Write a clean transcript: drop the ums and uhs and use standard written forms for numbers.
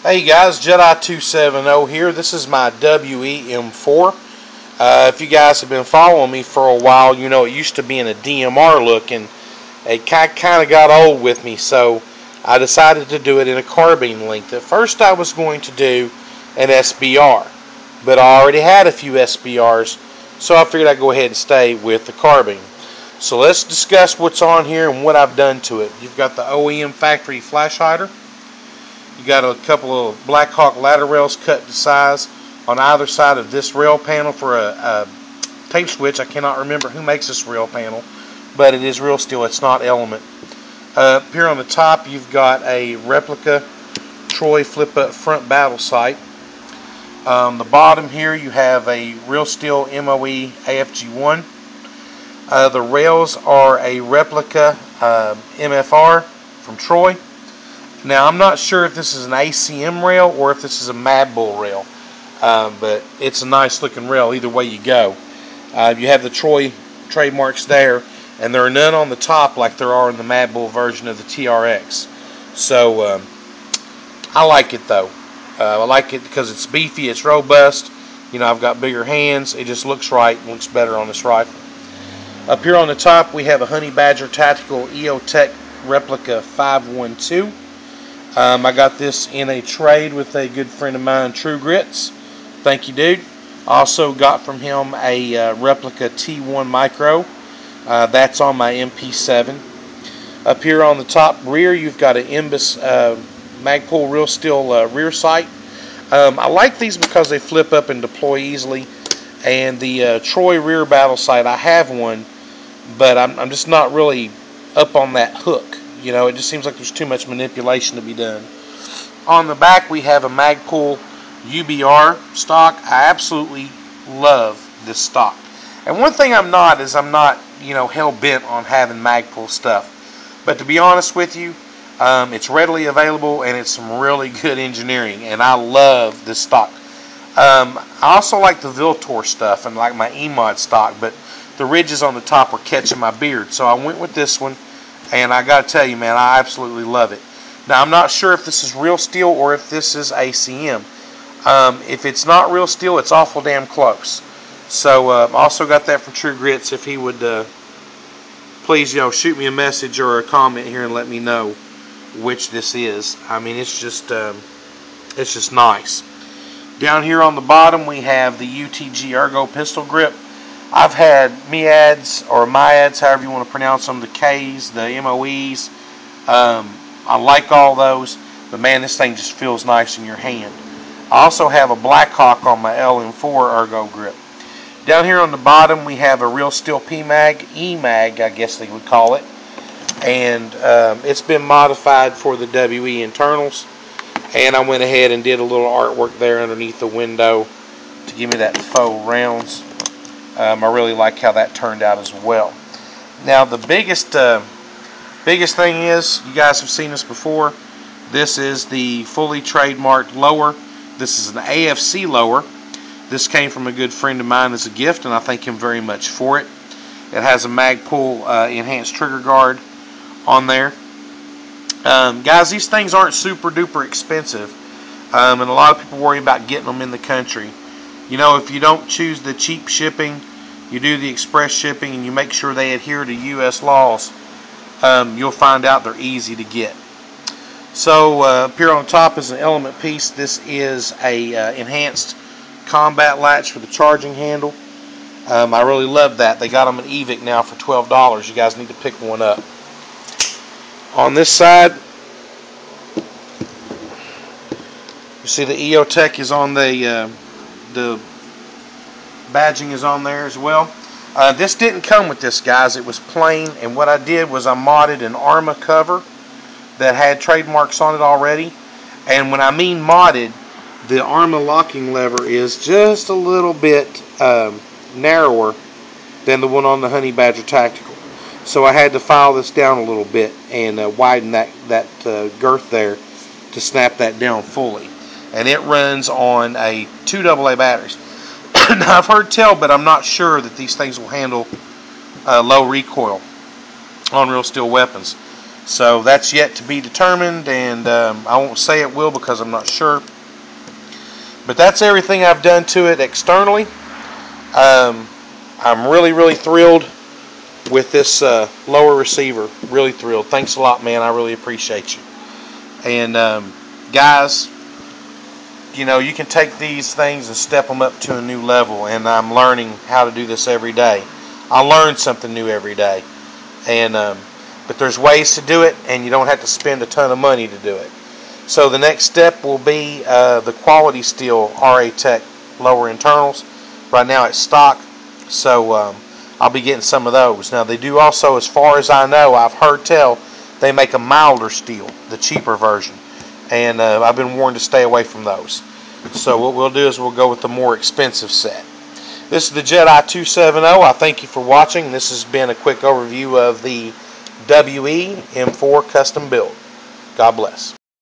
Hey guys, Jedi270 here. This is my M4. If you guys have been following me for a while, you know it used to be in a DMR look, and it kind of got old with me, so I decided to do it in a carbine length. At first I was going to do an SBR, but I already had a few SBRs, so I figured I'd go ahead and stay with the carbine. So let's discuss what's on here and what I've done to it. You've got the OEM factory flash hider. You got a couple of Blackhawk ladder rails cut to size on either side of this rail panel for a tape switch. I cannot remember who makes this rail panel, but it is real steel. It's not Element. Here on the top, you've got a replica Troy flip-up front battle sight. On the bottom here, you have a real steel MOE AFG1. The rails are a replica MFR from Troy. Now, I'm not sure if this is an ACM rail or if this is a Mad Bull rail, but it's a nice looking rail either way you go. You have the Troy trademarks there, and there are none on the top like there are in the Mad Bull version of the TRX. So, I like it though. I like it because it's beefy, it's robust. You know, I've got bigger hands. It just looks right, looks better on this rifle. Up here on the top, we have a Honey Badger Tactical EOTech Replica 512. I got this in a trade with a good friend of mine, True Grits. Thank you, dude. Also got from him a replica T1 Micro. That's on my MP7. Up here on the top rear, you've got an Imbus Magpul real steel rear sight. I like these because they flip up and deploy easily. And the Troy rear battle sight, I have one, but I'm just not really up on that hook. You know, it just seems like there's too much manipulation to be done. On the back, we have a Magpul UBR stock. I absolutely love this stock. And one thing I'm not, you know, hell-bent on having Magpul stuff. But to be honest with you, it's readily available, and it's some really good engineering. And I love this stock. I also like the Viltor stuff and like my EMOD stock, but the ridges on the top were catching my beard. So I went with this one. And I got to tell you, man, I absolutely love it. Now, I'm not sure if this is real steel or if this is ACM. If it's not real steel, it's awful damn close. So, I also got that from True Grits. If he would please, you know, shoot me a message or a comment here and let me know which this is. I mean, it's just nice. Down here on the bottom, we have the UTG Ergo pistol grip. I've had MIADs or MIADs, however you want to pronounce them, the Ks, the MOEs. I like all those, but man, this thing just feels nice in your hand. I also have a Blackhawk on my LM4 Ergo grip. Down here on the bottom, we have a real steel PMAG, EMAG, I guess they would call it. And it's been modified for the WE internals. And I went ahead and did a little artwork there underneath the window to give me that faux rounds. I really like how that turned out as well. Now the biggest thing is, you guys have seen this before. This is the fully trademarked lower. This is an AFC lower. This came from a good friend of mine as a gift, and I thank him very much for it. It has a Magpul enhanced trigger guard on there. Guys, these things aren't super duper expensive, and a lot of people worry about getting them in the country. You know, if you don't choose the cheap shipping, you do the express shipping, and you make sure they adhere to U.S. laws, you'll find out they're easy to get. So up here on top is an Element piece. This is a enhanced combat latch for the charging handle. I really love that. They got them at Evic now for $12. You guys need to pick one up. On this side, you see the EOTech is on the badging is on there as well. This didn't come with this, guys. It was plain, and what I did was I modded an Arma cover that had trademarks on it already. And when I mean modded, the Arma locking lever is just a little bit narrower than the one on the Honey Badger Tactical. So I had to file this down a little bit and widen that girth there to snap that down fully. And it runs on 2 AA batteries. Now, I've heard tell, but I'm not sure that these things will handle low recoil on real steel weapons. So that's yet to be determined, and I won't say it will because I'm not sure. But that's everything I've done to it externally. I'm really thrilled with this lower receiver. Really thrilled. Thanks a lot, man. I really appreciate you. And guys, you know, you can take these things and step them up to a new level, and I'm learning how to do this every day. I learn something new every day. And but there's ways to do it, and you don't have to spend a ton of money to do it. So the next step will be the Quality Steel RA Tech lower internals. Right now it's stock, so I'll be getting some of those. Now they do also, as far as I know, I've heard tell, they make a milder steel, the cheaper version. And I've been warned to stay away from those. So what we'll do is we'll go with the more expensive set. This is the Jedi 270. I thank you for watching. This has been a quick overview of the WE M4 custom build. God bless.